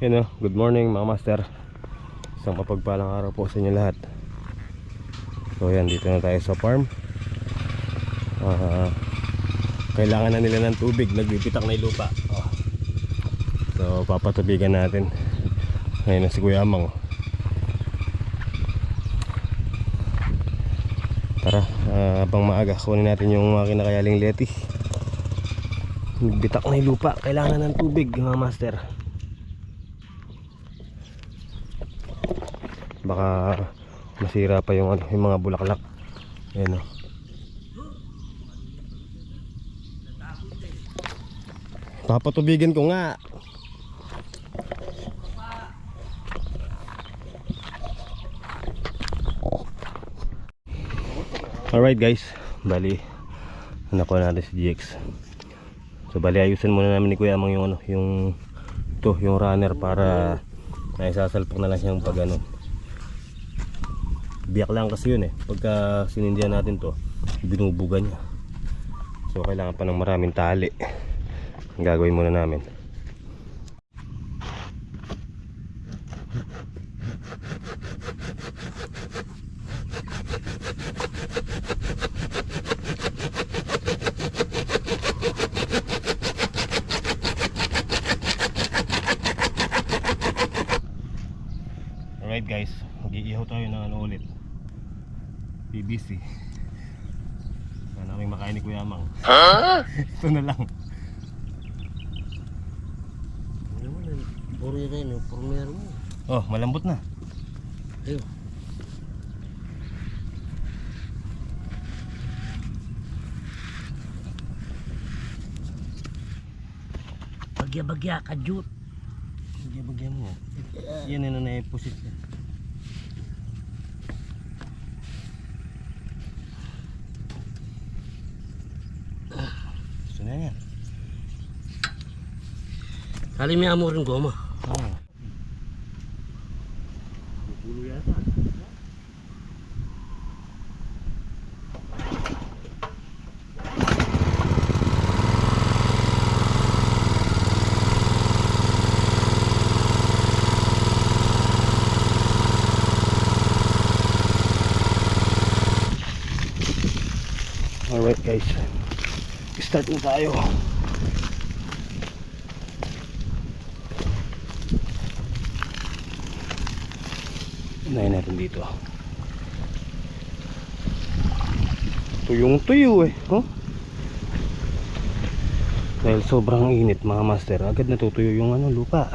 Yun o, good morning mga master. Isang mapagpalang araw po sa inyo lahat. So yan, dito na tayo sa farm. Kailangan na nila ng tubig, nagbibitak na yung lupa. So papatubigan natin. Ngayon na si Kuya Amang. Tara, habang maaga kunin natin yung makina kayaling Leti. Nagbitak na yung lupa, kailangan na ng tubig mga master. Baka masira pa yung mga bulaklak. Ayan o. Papatubigan ko nga. Alright guys, bali nakuha natin si GX. So bali ayusin muna namin ni Kuya Amang yung yung runner para naisasalpak na lang siyang pag biyak lang kasi yun pagka sinindihan natin to binubuga niya. So kailangan pa ng maraming tali. Ang gagawin muna namin, alright guys, mag-iihaw tayo ng ulit, BBC. Sana naming makain ni Kuya Amang. Ito na lang. Puro yun yung formero mo. Oh, malambot na. Ayun. Bagya-bagya, kajut. Bagya-bagya mo. Yan na naipusit na. Gusto na yan. Kali may amo rin goma. Bulo yata. Alright guys, start na tayo. Unahin natin dito. Tuyong tuyo oh? Dahil sobrang init mga master, agad natutuyo yung lupa.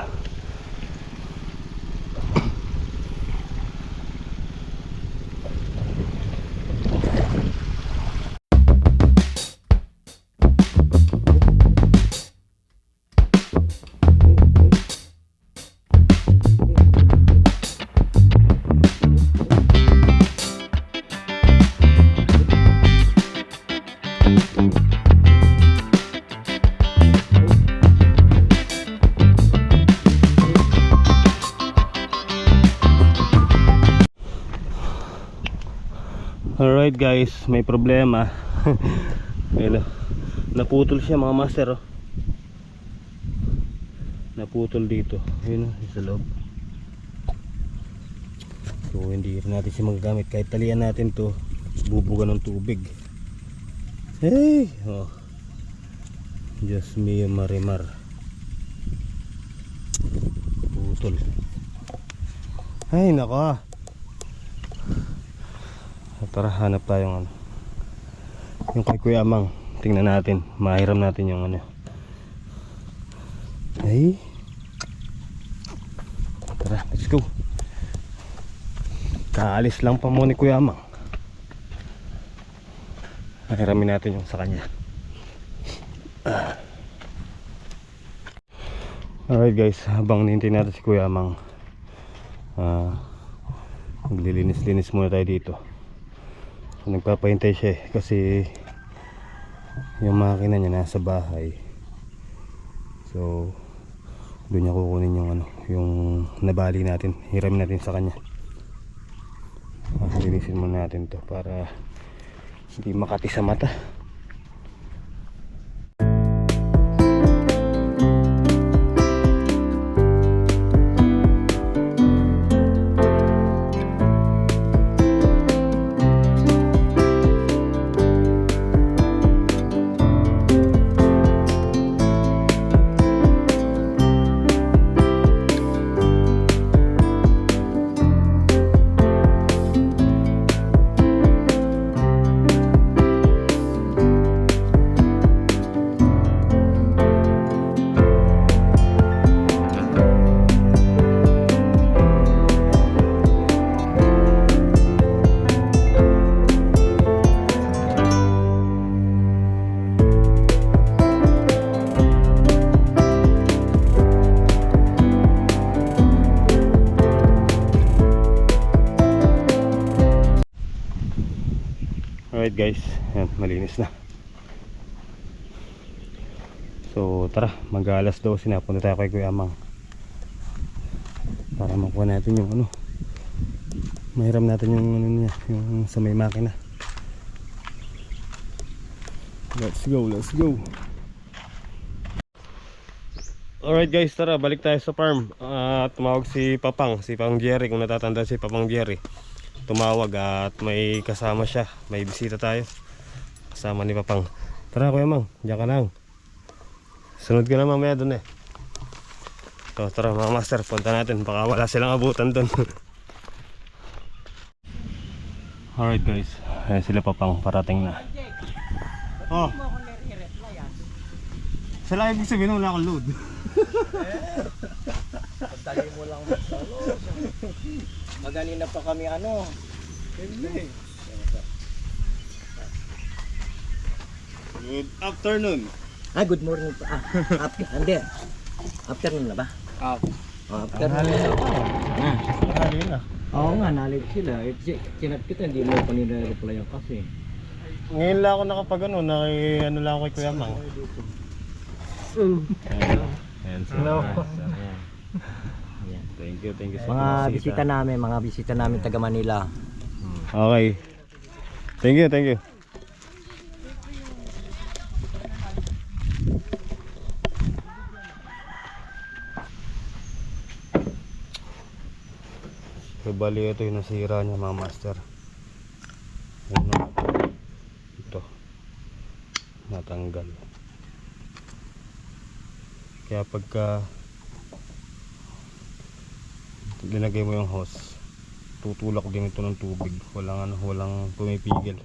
Alright guys, may problema. Ayun, naputol siya mga master oh. Naputol dito. Ayun sa loob. So hindi natin siya magagamit. Kahit talian natin to, bubuga ng tubig. Hey! Oh. Diyos mio marimar. Putol. Ay nako. Tara, hanap tayong yung kay Kuya Amang. Tingnan natin, mahiram natin yung ay, tara, let's go. Kaalis lang pa mo ni Kuya Amang. Mahiramin natin yung sa kanya. Alright guys, habang nihintay natin si Kuya Amang, maglilinis-linis muna tayo dito. Nagpapahintay siya kasi yung makina niya nasa bahay. So doon niya kukunin yung nabali natin, hiramin natin sa kanya. Linisin muna natin to para hindi makati sa mata. Alright guys, yan, malinis na. So tara, mag-alas 12 na, punta tayo kay Kuya Amang para makuha natin yung ano, mahiram natin yung ano niya, yung sa may makina. Let's go, let's go. Alright guys, tara, balik tayo sa farm. Tumawag si Pang Jerry, kung natatanda si Papang Jerry. Tumawag at may kasama siya, may bisita tayo kasama ni Papang. Tara Kuya Mang, diyan ka lang. Sunod ka na mamaya dun eh. So tara mga master, punta natin, baka wala silang abutan dun. Alright guys, ayan sila Papang, parating na. Oh, sila ibig sabihin wala akong load. Pagdali mo lang mag-solo. Maganina pa kami ano. Hindi. Good afternoon. Good morning pa. Hindi. Afternoon na ba? Afternoon na. Hali na. Oo nga, nalit sila. Chinat kita, hindi mo pa nila-reply kasi. Ngayon lang ako nakapag ano, ano lang ako kay Kuya Mang. Ayan, Hello. Thank you sa Mga bisita namin taga Manila. Okay. Thank you. So, bali ito yung nasira niya mga master. Ano? Ito. Natanggal. Kaya pagka linagay mo yung hose, tutulak din ito ng tubig. Walang pumipigil.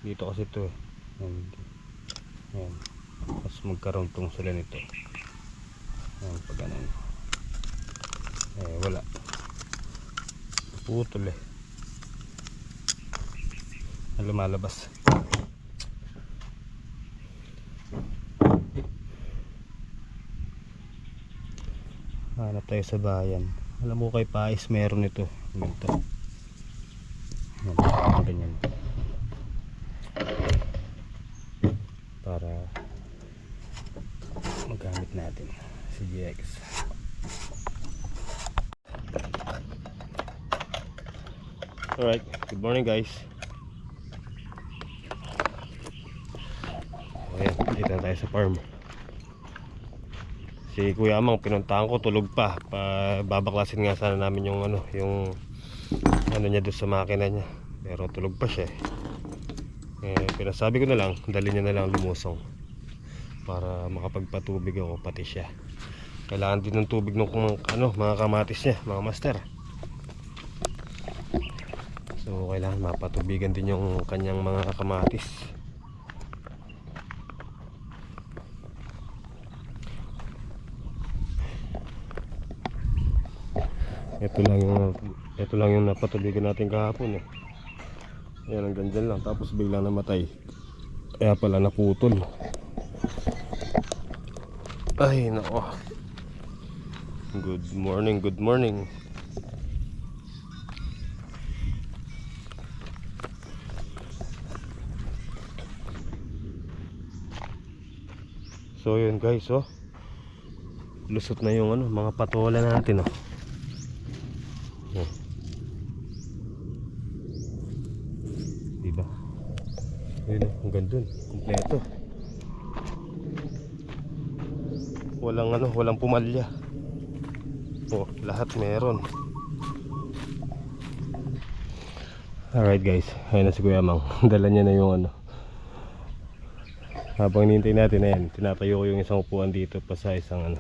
Dito kasi ito eh. Ayan. Tapos magkaroon tong sila nito. Ayan, pag ganun. Wala. Putol eh. Lumalabas. Hanap tayo sa bayan. Alam mo kay Pais meron ito. Ganito. Ganyan. Para magamit natin si GX. Alright, good morning guys. Ayan, dito na tayo sa farm. Si Kuya Amang pinuntahan ko, tulog pa. Babaklasin nga sana namin yung ano niya doon sa makina niya. Pero tulog pa siya pinasabi ko na lang, dali niya na lang lumusong para makapagpatubig ako pati siya. Kailangan din ng tubig ng mga kamatis niya, mga master. So kailangan mapatubigan din yung kanyang mga kamatis. Ito lang yung napatubigan natin kahapon eh. Ayan, hanggang dyan lang, tapos bigla namatay. Kaya pala naputol. Ay nako. Good morning. So yun guys, lusot na yung mga patola natin diba? Ayun hanggang dun, kompleto. Walang pumalya. Lahat meron. Alright guys, ayun na si Kuya Mang. Dala niya na yung habang nintay natin, ayan, tinatayo ko yung isang upuan dito pa sa isang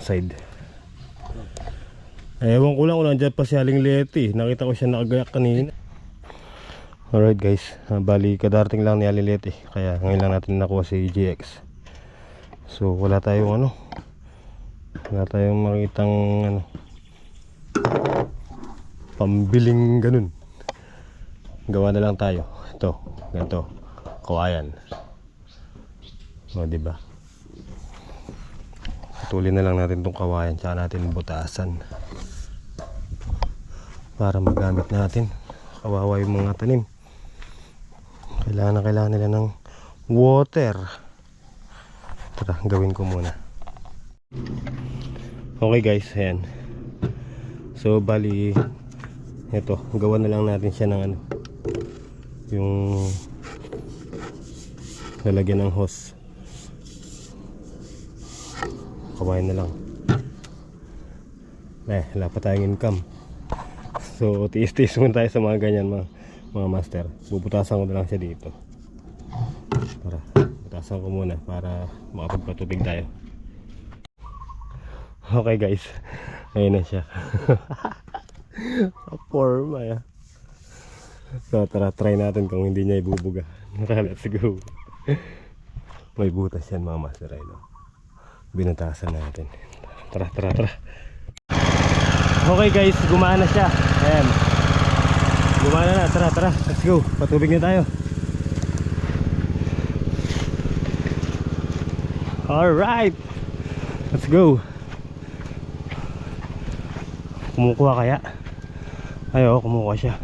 side. Ewan ko lang kung nandiyan pa si Aling Leti. Nakita ko siya nakagayak kanina. Alright guys, bali kadarating lang ni Aling Leti, kaya ngayon lang natin nakuha si GX. So wala tayong makitang pambiling ganun. Gawa na lang tayo. Ito, ganito, kawayan. Diba? Putulin na lang natin tong kawayan, tsaka natin butasan para magamit natin. Kawawa yung mga tanim. Kailangan nila ng water. Tara, gawin ko muna. Okay guys, ayan. So bali ito, gawa na lang natin siya ng ano, yung lalagyan ng hose. Kawain na lang. Wala pa tayong income. So tiis-tiis muna tayo sa mga ganyan mga master. Bubutasan ko na lang siya dito. Butasan ko muna para makapagpatubig tayo. Okay guys, ayun na siya. Forma ya. So tara, try natin kung hindi niya ibubuga. Let's go. May butas yan mga master. Binutasan natin. Tara. Okay guys, gumana siya. Ayan, gumana na. Tara, let's go. Patubig na tayo. Alright, let's go. Kumukuha kaya? Ayo, kumukuha siya.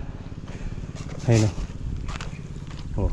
Ayun o.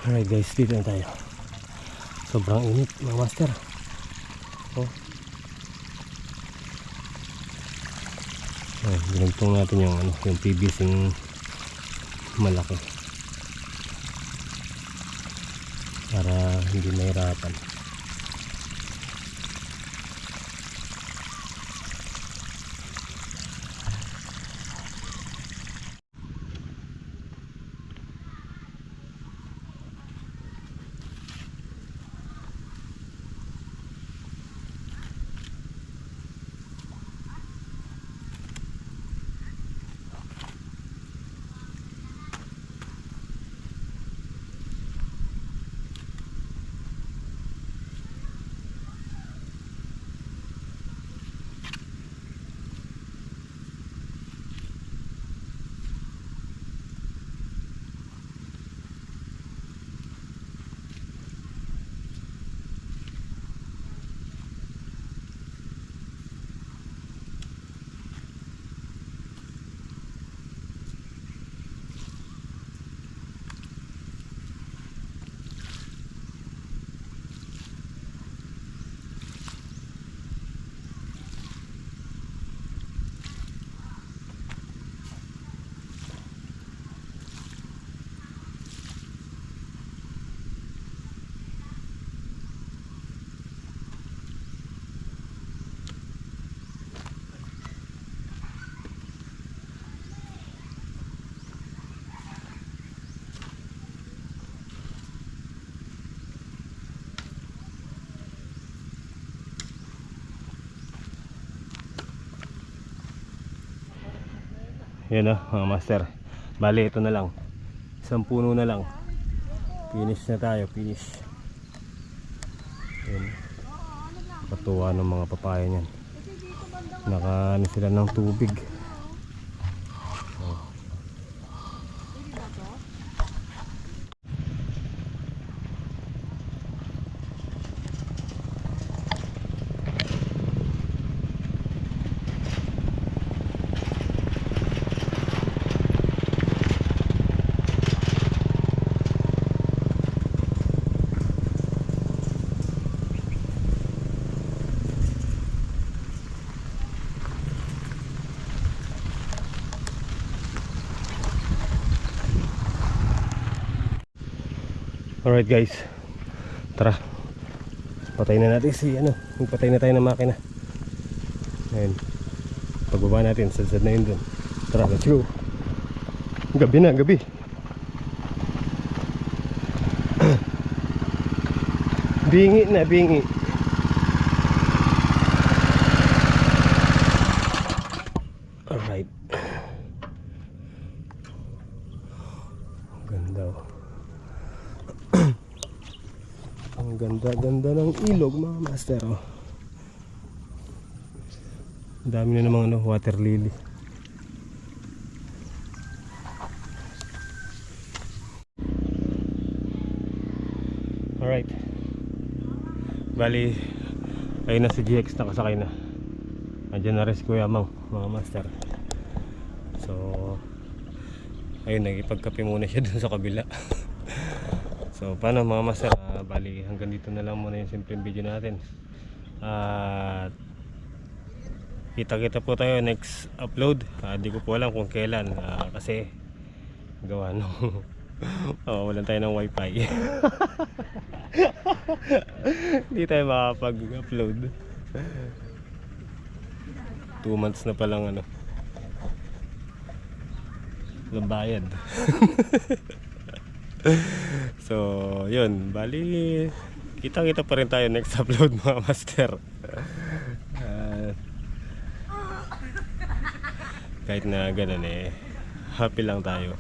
Alright guys, dito na tayo. Sobrang init mga master. Ginagtong natin yung yung PVC malaki para hindi mahirapan. Yan mga master. Bali ito na lang. Isang puno na lang. Finish na tayo, finish. Yan. Patuwa ng mga papaya niyan. Naka ano sila ng tubig. Alright guys, tara, patay na natin si ano, patay na tayo ng makina. Ayun, pagbaba natin, sad na yun dun. Tara, let's go. Gabi na, gabi. Bingi na, bingi. Alright. Ganda oh. Ang ganda-ganda ng ilog mga master oh. Dami na namang ano, water lily. Alright. Bali, ayun na si GX, nakasakay na. Andiyan na rin si Kuya Mang mga master. So ayun, nagipagkape muna siya dun sa kabila. So paano mga master, bali hanggang dito na lang muna yung simpleng video natin. At kita-kita po tayo next upload. Di ko po alam kung kailan, kasi gawa nung walan tayo ng wifi. Hindi tayo makapag-upload. 2 months na palang ano, bayad. So yun, bali kita-kita pa rin tayo next upload mga master. Kahit na ganun happy lang tayo.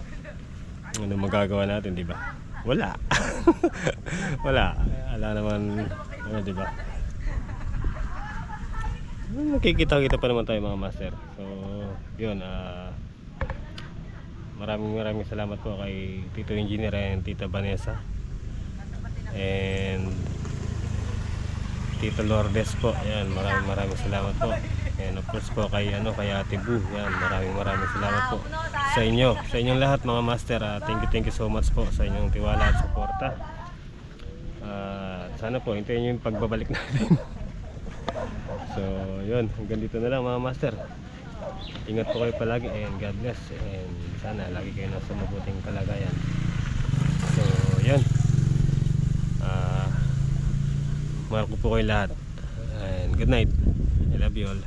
Ano magagawa natin, di ba? Wala. Wala naman, di ba? Nakikita-kita pa naman tayo mga master. So yun, maraming salamat po kay Tito Engineer and Tita Vanessa and Tito Lourdes po. Ayan, maraming salamat po. And of course po kay Ate Boo. Ayan, maraming salamat po sa inyong lahat mga master. Thank you so much po sa inyong tiwala at suporta. Sana po hintayin niyo yung pagbabalik natin. So yun, hanggang dito na lang mga master. Ingat po kayo palagi and God bless, and sana lagi kayo nasa mabuting kalagayan. So yun, mahal ko po kayo lahat, and good night. I love you all.